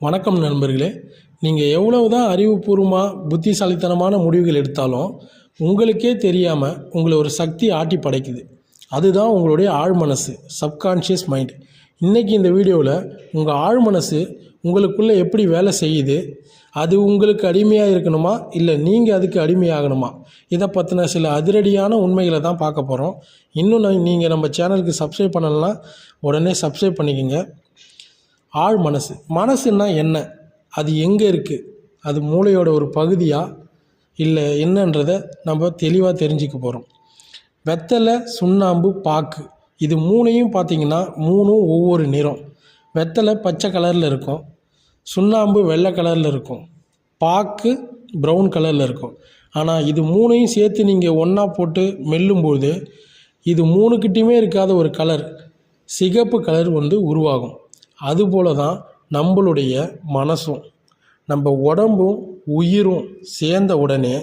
வணக்கம் நண்பர்களே. நீங்கள் எவ்வளவு தான் அறிவுபூர்வமாக புத்திசாலித்தனமான முடிவுகள் எடுத்தாலும் உங்களுக்கே தெரியாமல் உங்களை ஒரு சக்தி ஆட்டி படைக்குது. அதுதான் உங்களுடைய ஆழ்மனசு, சப்கான்ஷியஸ் மைண்ட். இன்றைக்கி இந்த வீடியோவில் உங்கள் ஆழ்மனசு உங்களுக்குள்ளே எப்படி வேலை செய்யுது, அது உங்களுக்கு அடிமையாக இருக்கணுமா இல்லை நீங்கள் அதுக்கு அடிமையாகணுமா, இதை பற்றின சில அதிரடியான உண்மைகளை தான் பார்க்க போகிறோம். இன்னும் நீங்கள் நம்ம சேனலுக்கு சப்ஸ்கிரைப் பண்ணலைன்னா உடனே சப்ஸ்கிரைப் பண்ணிக்கோங்க. ஆழ் மனசு, மனசுன்னா என்ன, அது எங்கே இருக்குது, அது மூளையோட ஒரு பகுதியா இல்லை என்னன்றதை நம்ம தெளிவாக தெரிஞ்சுக்க போகிறோம். வெத்தலை, சுண்ணாம்பு, பாக்கு, இது மூணையும் பார்த்திங்கன்னா மூணும் ஒவ்வொரு நிறம். வெத்தலை பச்சை கலரில் இருக்கும், சுண்ணாம்பு வெள்ளை கலரில் இருக்கும், பாக்கு ப்ரௌன் கலரில் இருக்கும். ஆனால் இது மூணையும் சேர்த்து நீங்கள் ஒன்றா போட்டு மெல்லும்போது இது மூணுக்கிட்டையுமே இருக்காத ஒரு கலர், சிகப்பு கலர் உருவாகும். அதுபோல தான் நம்மளுடைய மனசும், நம்ம உடம்பும் உயிரும் சேர்ந்த உடனே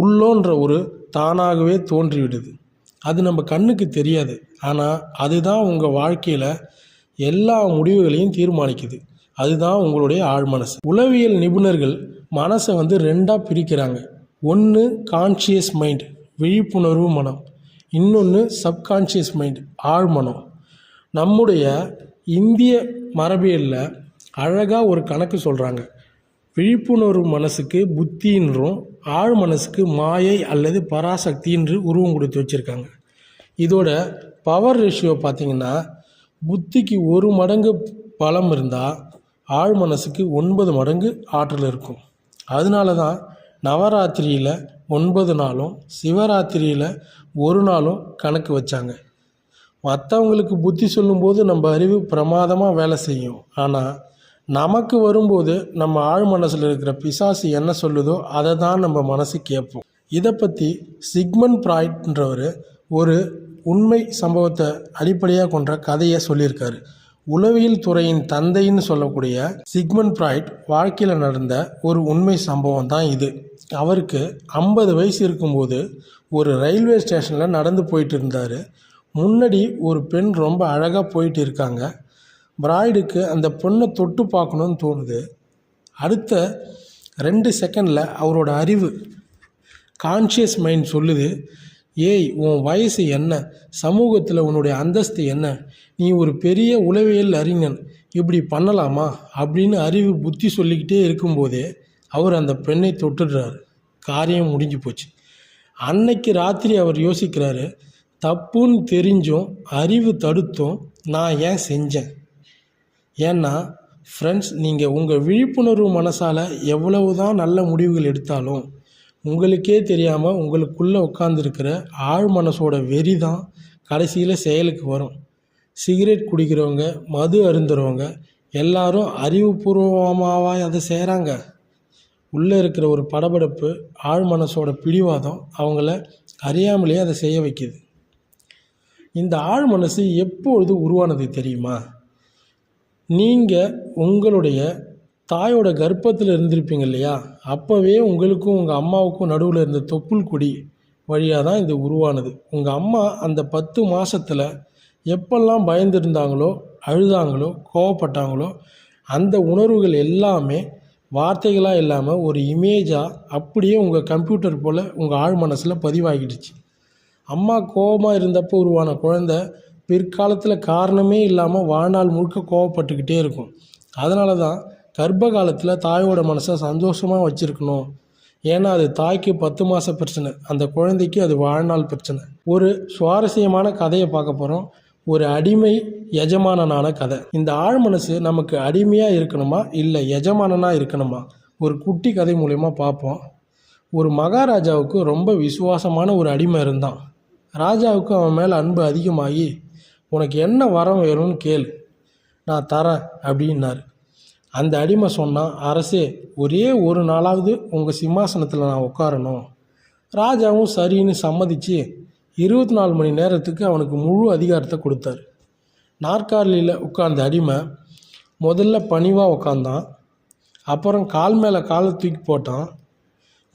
உள்ளோன்ற ஒரு தானாகவே தோன்றிவிடுது. அது நம்ம கண்ணுக்கு தெரியாது, ஆனால் அதுதான் உங்கள் வாழ்க்கையில் எல்லா முடிவுகளையும் தீர்மானிக்குது. அதுதான் உங்களுடைய ஆழ்மனசு. உளவியல் நிபுணர்கள் மனசை ரெண்டாக பிரிக்கிறாங்க. ஒன்று கான்ஷியஸ் மைண்ட், விழிப்புணர்வு மனம். இன்னொன்று சப்கான்ஷியஸ் மைண்ட், ஆழ்மனம். நம்முடைய இந்திய மரபியலில் அழகாக ஒரு கணக்கு சொல்கிறாங்க. விழிப்புணர்வு மனசுக்கு புத்தின்றும் ஆழ் மனசுக்கு மாயை அல்லது பராசக்தின்று உருவம் கொடுத்து வச்சுருக்காங்க. இதோட பவர் ரேஷியோ பார்த்திங்கன்னா புத்திக்கு 1 மடங்கு பலம் இருந்தால் ஆழ் மனசுக்கு 9 மடங்கு ஆற்றல் இருக்கும். அதனால தான் நவராத்திரியில் 9 நாளும் சிவராத்திரியில் 1 நாளும் கணக்கு வச்சாங்க. மற்றவங்களுக்கு புத்தி சொல்லும்போது நம்ம அறிவு பிரமாதமாக வேலை செய்யும். ஆனால் நமக்கு வரும்போது நம்ம ஆழ் மனசில் இருக்கிற பிசாசு என்ன சொல்லுதோ அதை தான் நம்ம மனசு கேட்போம். இதை பற்றி சிக்மண்ட் ஃப்ராய்ட்ன்றவர் ஒரு உண்மை சம்பவத்தை அடிப்படையாக கொண்ட கதையை சொல்லியிருக்காரு. உளவியல் துறையின் தந்தைன்னு சொல்லக்கூடிய சிக்மண்ட் ஃப்ராய்ட் வாழ்க்கையில் நடந்த ஒரு உண்மை சம்பவம் தான் இது. அவருக்கு 50 வயசு இருக்கும்போது ஒரு ரயில்வே ஸ்டேஷனில் நடந்து போயிட்டு இருந்தார். முன்னாடி ஒரு பெண் ரொம்ப அழகாக போயிட்டு இருக்காங்க. பிராய்டுக்கு அந்த பொண்ணை தொட்டு பார்க்கணுன்னு தோணுது. அடுத்த 2 செகண்டில் அவரோட அறிவு, கான்ஷியஸ் மைண்ட் சொல்லுது, ஏய் உன் வயசு என்ன, சமூகத்தில் உன்னுடைய அந்தஸ்து என்ன, நீ ஒரு பெரிய உளவியல் அறிஞன், இப்படி பண்ணலாமா அப்படின்னு அறிவு புத்தி சொல்லிக்கிட்டே இருக்கும்போதே அவர் அந்த பெண்ணை தொட்டுடுறாரு. காரியம் முடிஞ்சு போச்சு. அன்னைக்கு ராத்திரி அவர் யோசிக்கிறாரு, தப்புன்னு தெரிஞ்சும் அறிவு தடுத்தும் நான் ஏன் செஞ்சேன். ஏன்னா ஃப்ரெண்ட்ஸ், நீங்கள் உங்கள் விழிப்புணர்வு மனசால் எவ்வளவு தான் நல்ல முடிவுகள் எடுத்தாலும் உங்களுக்கே தெரியாமல் உங்களுக்குள்ளே உட்காந்துருக்கிற ஆழ் மனசோட வெறி தான் கடைசியில் செயலுக்கு வரும். சிகரெட் குடிக்கிறவங்க, மது அருந்துறவங்க எல்லாரும் அறிவுபூர்வமாக அதை செய்கிறாங்க. உள்ளே இருக்கிற ஒரு படபடப்பு, ஆழ் மனசோட பிடிவாதம் அவங்கள அறியாமலேயே அதை செய்ய வைக்கிது. இந்த ஆழ் மனசு எப்பொழுது உருவானது தெரியுமா? நீங்கள் உங்களுடைய தாயோட கர்ப்பத்தில் இருந்திருப்பீங்க இல்லையா, அப்போவே உங்களுக்கும் உங்கள் அம்மாவுக்கும் நடுவில் இருந்த தொப்புள் கொடி வழியாக தான் இது உருவானது. உங்கள் அம்மா அந்த 10 மாதத்தில் எப்பெல்லாம் பயந்துருந்தாங்களோ, அழுதாங்களோ, கோவப்பட்டாங்களோ, அந்த உணர்வுகள் எல்லாமே வார்த்தைகளாக இல்லாமல் ஒரு இமேஜாக அப்படியே உங்கள் கம்ப்யூட்டர் போல் உங்கள் ஆழ் மனசில் பதிவாகிடுச்சு. அம்மா கோபமாக இருந்தப்போ உருவான குழந்தை பிற்காலத்தில் காரணமே இல்லாமல் வாழ்நாள் முழுக்க கோவப்பட்டுக்கிட்டே இருக்கும். அதனால தான் கர்ப்ப காலத்தில் தாயோட மனசை சந்தோஷமாக வச்சுருக்கணும். ஏன்னா அது தாய்க்கு 10 மாத பிரச்சனை, அந்த குழந்தைக்கு அது வாழ்நாள் பிரச்சனை. ஒரு சுவாரஸ்யமான கதையை பார்க்க போகிறோம். ஒரு அடிமை எஜமானனான கதை. இந்த ஆழ் மனசு நமக்கு அடிமையாக இருக்கணுமா இல்லை எஜமானனாக இருக்கணுமா, ஒரு குட்டி கதை மூலயமா பார்ப்போம். ஒரு மகாராஜாவுக்கு ரொம்ப விசுவாசமான ஒரு அடிமை இருந்தான். ராஜாவுக்கு அவன் மேலே அன்பு அதிகமாகி, உனக்கு என்ன வரம் வேணும்னு கேளு, நான் தரேன் அப்படின்னாரு. அந்த அடிமை சொன்னான், அரசே, ஒரே ஒரு நாளாவது உங்கள் சிம்மாசனத்தில் நான் உட்காரணும். ராஜாவும் சரின்னு சம்மதிச்சு 24 மணி நேரத்துக்கு அவனுக்கு முழு அதிகாரத்தை கொடுத்தாரு. நாற்காலியில் உட்கார்ந்த அடிமை முதல்ல பணிவாக உட்காந்தான். அப்புறம் கால் மேலே காலை தூக்கி போட்டான்.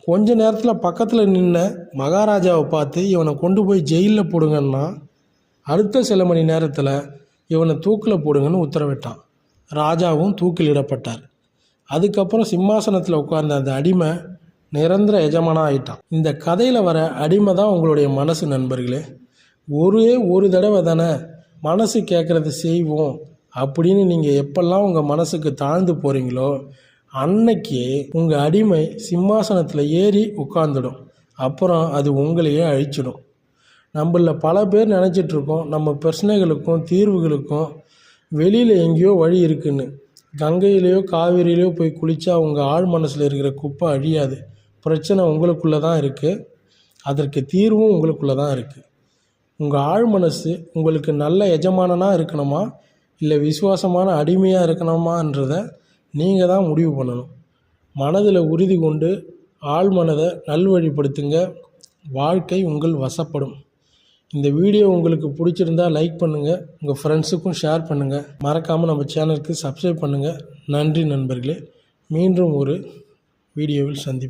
கொஞ்ச நேரத்தில் பக்கத்தில் நின்ன மகாராஜாவை பார்த்து இவனை கொண்டு போய் ஜெயிலில் போடுங்கன்னா, அடுத்த சில மணி நேரத்தில் இவனை தூக்கில் போடுங்கன்னு உத்தரவிட்டான். ராஜாவும் தூக்கிலிடப்பட்டார். அதுக்கப்புறம் சிம்மாசனத்தில் உட்கார்ந்த அந்த அடிமை நிரந்தர எஜமானாக ஆயிட்டான். இந்த கதையில் வர அடிமை தான் உங்களுடைய மனசு நண்பர்களே. ஒரே ஒரு தடவை தானே மனசு கேட்குறது செய்வோம் அப்படின்னு நீங்கள் எப்பெல்லாம் உங்கள் மனசுக்கு தாழ்ந்து போகிறீங்களோ அன்னைக்கு உங்கள் அடிமை சிம்மாசனத்தில் ஏறி உட்கார்ந்துடும். அப்புறம் அது உங்களையே அழிச்சிடும். நம்மள பல பேர் நினச்சிட்ருக்கோம் நம்ம பிரச்சனைகளுக்கும் தீர்வுகளுக்கும் வெளியில் எங்கேயோ வழி இருக்குன்னு. கங்கையிலையோ காவிரியிலையோ போய் குளித்தா உங்கள் ஆழ் மனசில் இருக்கிற குப்பை அழியாது. பிரச்சனை உங்களுக்குள்ளே தான் இருக்குது. அதற்கு தீர்வும் உங்களுக்குள்ளே தான் இருக்குது. உங்கள் ஆழ் மனசு உங்களுக்கு நல்ல எஜமானனாக இருக்கணுமா இல்லை விசுவாசமான அடிமையாக இருக்கணுமான்றதை நீங்கள் தான் முடிவு பண்ணணும். மனதில் உறுதி கொண்டு ஆழ் மனதை நல்வழிப்படுத்துங்க. வாழ்க்கை உங்கள் வசப்படும். இந்த வீடியோ உங்களுக்கு பிடிச்சிருந்தா லைக் பண்ணுங்கள், உங்கள் ஃப்ரெண்ட்ஸுக்கும் ஷேர் பண்ணுங்கள். மறக்காமல் நம்ம சேனலுக்கு சப்ஸ்கிரைப் பண்ணுங்கள். நன்றி நண்பர்களே. மீண்டும் ஒரு வீடியோவில் சந்திப்போம்.